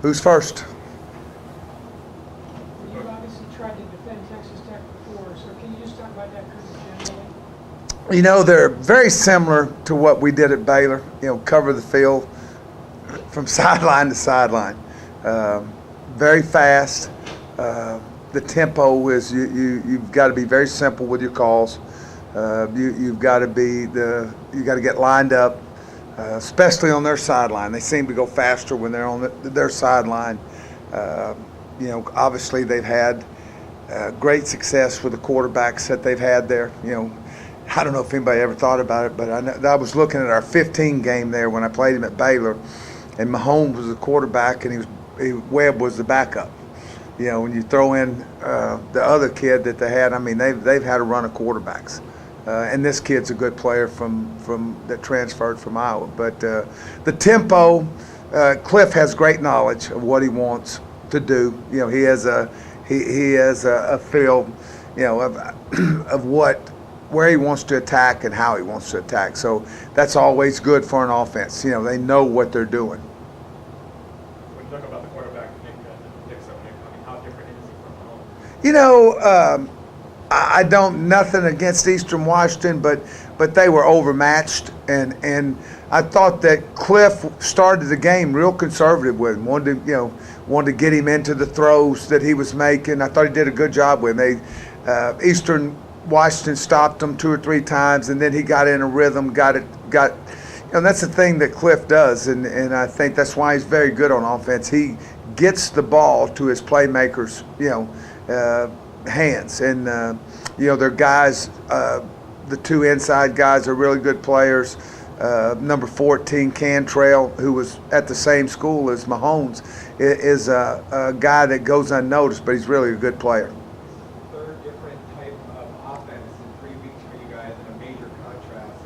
Who's first? You obviously tried to defend Texas Tech before, so can you just talk about that kind of generally? You know, they're very similar to what we did at Baylor. You know, cover the field from sideline to sideline. Very fast. The tempo is you've got to be very simple with your calls. You've got to get lined up, especially on their sideline. They seem to go faster when they're on their sideline. You know, obviously they've had great success with the quarterbacks that they've had there. You know, I don't know if anybody ever thought about it, but I was looking at our 15 game there when I played him at Baylor, and Mahomes was the quarterback and Webb was the backup. You know, when you throw in the other kid that they had, I mean, they've had a run of quarterbacks, and this kid's a good player from that transferred from Iowa. But the tempo, Cliff has great knowledge of what he wants to do. You know, he has a feel, you know, of where he wants to attack and how he wants to attack. So that's always good for an offense. You know, they know what they're doing. When you talk about the quarterback, how different is he from Mahomes? You know, I don't nothing against Eastern Washington, but they were overmatched, and I thought that Cliff started the game real conservative with him. Wanted to get him into the throws that he was making. I thought he did a good job with him. Eastern Washington stopped him 2 or 3 times, and then he got in a rhythm. And that's the thing that Cliff does, and I think that's why he's very good on offense. He gets the ball to his playmakers, you know, hands, and you know, their guys. The 2 inside guys are really good players. Number 14, Cantrell, who was at the same school as Mahomes, is a guy that goes unnoticed, but he's really a good player. Third different type of offense in 3 weeks for you guys, and a major contrast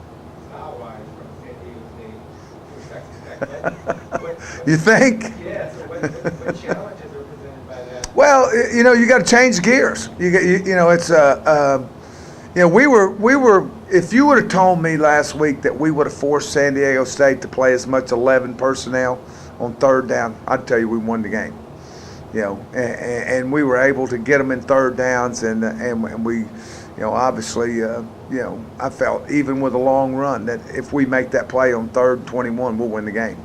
style-wise from San Diego State to Texas Tech. You think? Yeah. So what challenges are presented by that? Well, you know, you got to change gears. You know, it's you know, we were. If you would have told me last week that we would have forced San Diego State to play as much 11 personnel on 3rd down, I'd tell you we won the game. You know, and we were able to get them in 3rd downs, and we, you know, obviously, you know, I felt even with a long run that if we make that play on 3rd and 21, we'll win the game.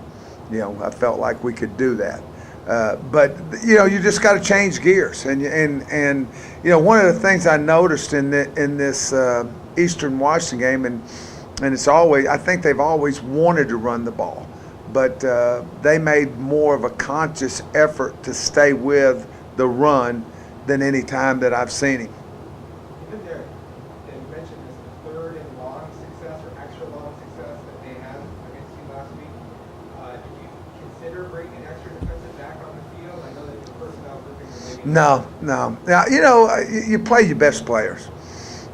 You know, I felt like we could do that. But you know, you just got to change gears, and you know, one of the things I noticed in this Eastern Washington game, and it's always, I think they've always wanted to run the ball, but they made more of a conscious effort to stay with the run than any time that I've seen him. Even there, you mentioned this 3rd and long success or extra long success that they had against you last week. Did you consider bringing an extra defensive back on the field? I know that your personnel grouping was maybe. No. Now, you know, you play your best players.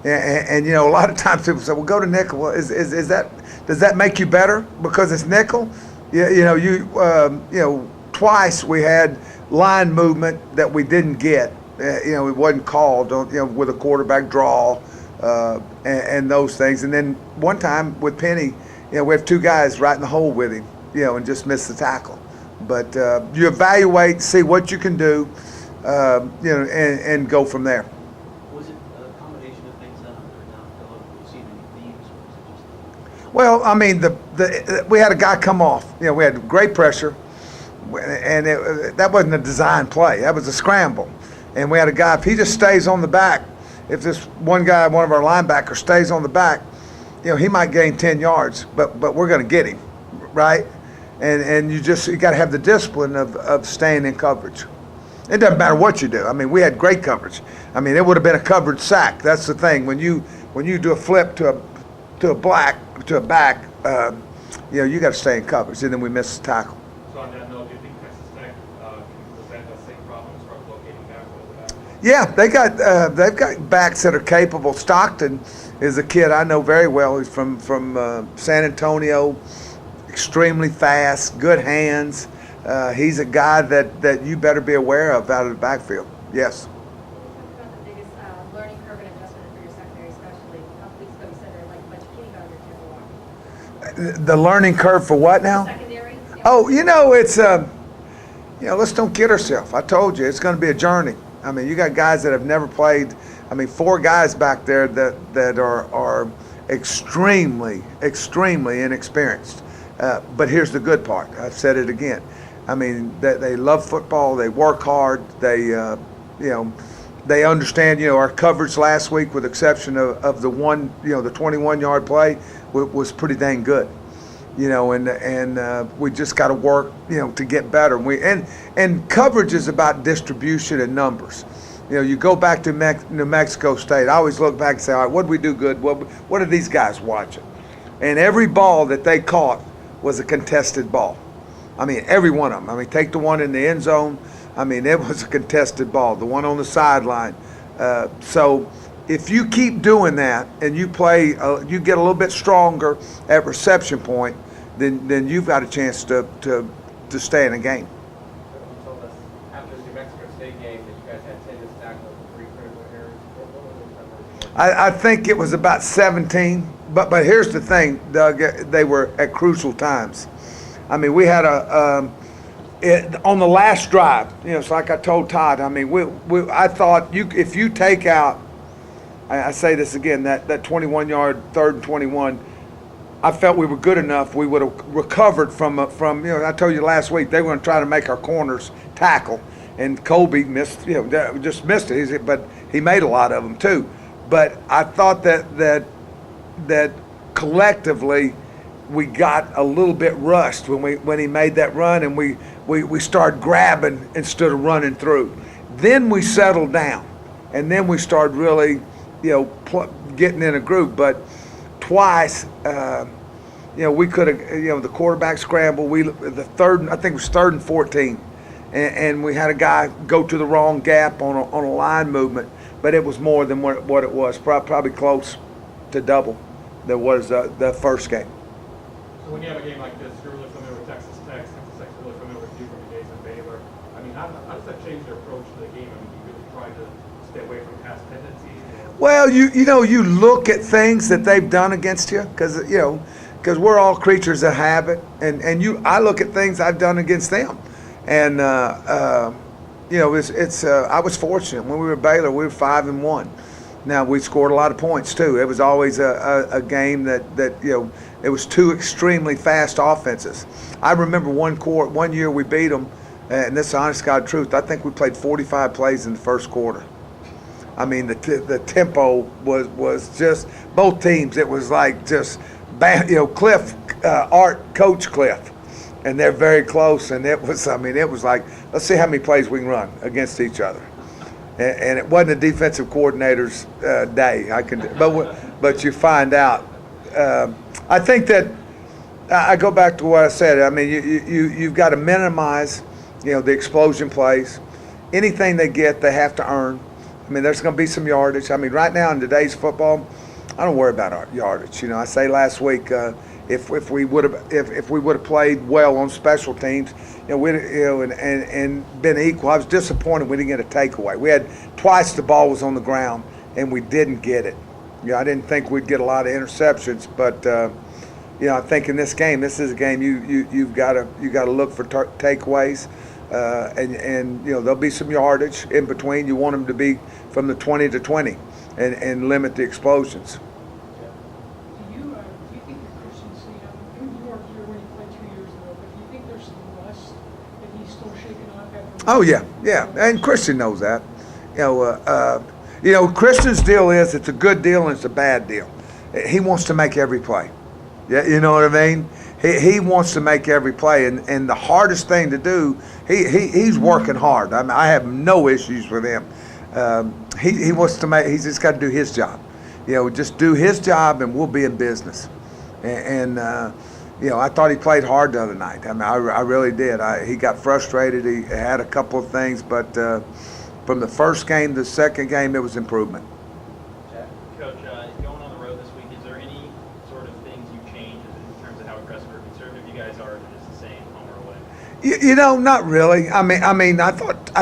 And you know, a lot of times people say, well, go to nickel. Well, does that make you better because it's nickel? You know, twice we had line movement that we didn't get. You know, it wasn't called, you know, with a quarterback draw and those things. And then one time with Penny, you know, we have 2 guys right in the hole with him, you know, and just missed the tackle. But you evaluate, see what you can do, you know, and go from there. Was it a combination of things then, or now have you seen any themes, or was it just? Well, I mean, we had a guy come off. You know, we had great pressure, and that wasn't a design play. That was a scramble. And we had a guy, if he just stays on the back, if this one guy, one of our linebackers, stays on the back, you know, he might gain 10 yards, but we're going to get him, right? And you got to have the discipline of staying in coverage. It doesn't matter what you do. I mean, we had great coverage. I mean, it would have been a covered sack. That's the thing. When you do a flip to a back, you know, you got to stay in coverage, and then we missed the tackle. So on that note, do you think Texas Tech can present the same problems for locating backs? Yeah, they've got backs that are capable. Stockton is a kid I know very well. He's from San Antonio, extremely fast, good hands. He's a guy that you better be aware of out of the backfield. Yes. Talk about the biggest learning curve and adjustment for your secondary, especially. A couple weeks ago, you said there were like a bunch of kitty about your Jimmy Walker. The learning curve for what now? Secondary. Yeah. Oh, you know, it's let's don't kid ourselves. I told you, it's going to be a journey. I mean, you got guys that have never played. I mean, 4 guys back there that are extremely inexperienced. But here's the good part. I've said it again. I mean, they love football. They work hard. They they understand. Our coverage last week, with the exception of the one, the 21-yard play, was pretty dang good. And we just got to work, to get better. And coverage is about distribution and numbers. You go back to New Mexico State. I always look back and say, all right, what did we do good? What are these guys watching? And every ball that they caught was a contested ball. I mean, every one of them. I mean, take the one in the end zone. I mean, it was a contested ball. The one on the sideline. So if you keep doing that and you play, you get a little bit stronger at reception point, then you've got a chance to stay in a game. You told us after the New Mexico State game that you guys had 10 to stack over 3 critical errors. What were those numbers? I think it was about 17. But here's the thing, Doug. They were at crucial times. I mean, we had on the last drive. It's like I told Todd. I mean, I thought if you take out, I say this again, that 21-yard 3rd and 21. I felt we were good enough. We would have recovered from. I told you last week they were going to try to make our corners tackle, and Colby missed. Just missed it. But he made a lot of them too. But I thought that collectively we got a little bit rushed when he made that run, and we started grabbing instead of running through. Then we settled down, and then we started really getting in a group. But twice, we could have, the quarterback scramble. The third, I think it was 3rd and 14, and we had a guy go to the wrong gap on a line movement, but it was more than what it was. Probably close to double that was the first game. So when you have a game like this, you're really familiar with Texas Tech. Texas Tech's really familiar with you from your days at Baylor. I mean, how does that change your approach to the game? I mean, you really try to stay away from past tendencies? Well, you look at things that they've done against you, because we're all creatures of habit, and I look at things I've done against them, and I was fortunate when we were at Baylor. We were 5-1. Now we scored a lot of points too. It was always a game that it was 2 extremely fast offenses. I remember one year we beat them, and this is honest God truth. I think we played 45 plays in the first quarter. I mean, the tempo was just, both teams, it was like just, Cliff, Coach Cliff, and they're very close, and it was like, let's see how many plays we can run against each other. And it wasn't a defensive coordinator's day. But you find out. I think that I go back to what I said. I mean, you've got to minimize, the explosion plays. Anything they get, they have to earn. I mean, there's going to be some yardage. I mean, right now in today's football, I don't worry about our yardage. I say last week, if we would have played well on special teams, and been equal. I was disappointed we didn't get a takeaway. We had twice the ball was on the ground and we didn't get it. I didn't think we'd get a lot of interceptions, but I think in this game, this is a game you've got to look for takeaways, and there'll be some yardage in between. You want them to be from the 20 to 20, and limit the explosions. Do you think that Christian you weren't here when he played 2 years ago, but do you think there's some rust that he's still shaking off after? Oh yeah, and Christian knows that. Christian's deal is it's a good deal and it's a bad deal. He wants to make every play. Yeah, you know what I mean? He wants to make every play, and the hardest thing to do, he's working hard. I mean, I have no issues with him. He wants to make. He's just got to do his job. Just do his job, and we'll be in business. And I thought he played hard the other night. I mean, I really did. He got frustrated. He had a couple of things, but from the first game to the second game, it was improvement. Coach, going on the road this week, is there any sort of things you change in terms of how aggressive or conservative you guys are, or is it just the same home or away? Not really. I mean, I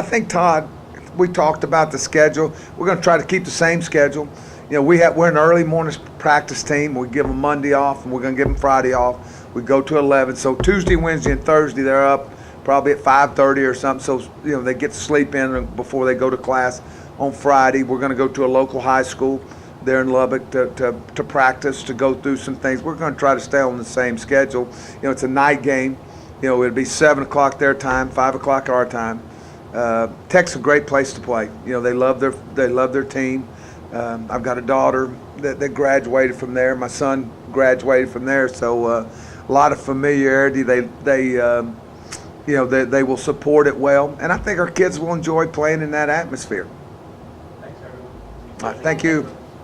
think Todd, we talked about the schedule. We're going to try to keep the same schedule. We're an early morning practice team. We give them Monday off, and we're going to give them Friday off. We go to 11. So Tuesday, Wednesday, and Thursday, they're up probably at 5:30 or something, so they get to sleep in before they go to class on Friday. We're going to go to a local high school there in Lubbock to practice, to go through some things. We're going to try to stay on the same schedule. It's a night game. It'll be 7 o'clock their time, 5 o'clock our time. Tech's a great place to play. They love their team. I've got a daughter that graduated from there. My son graduated from there, so a lot of familiarity. They will support it well, and I think our kids will enjoy playing in that atmosphere. Thanks, everyone. All right, thank you.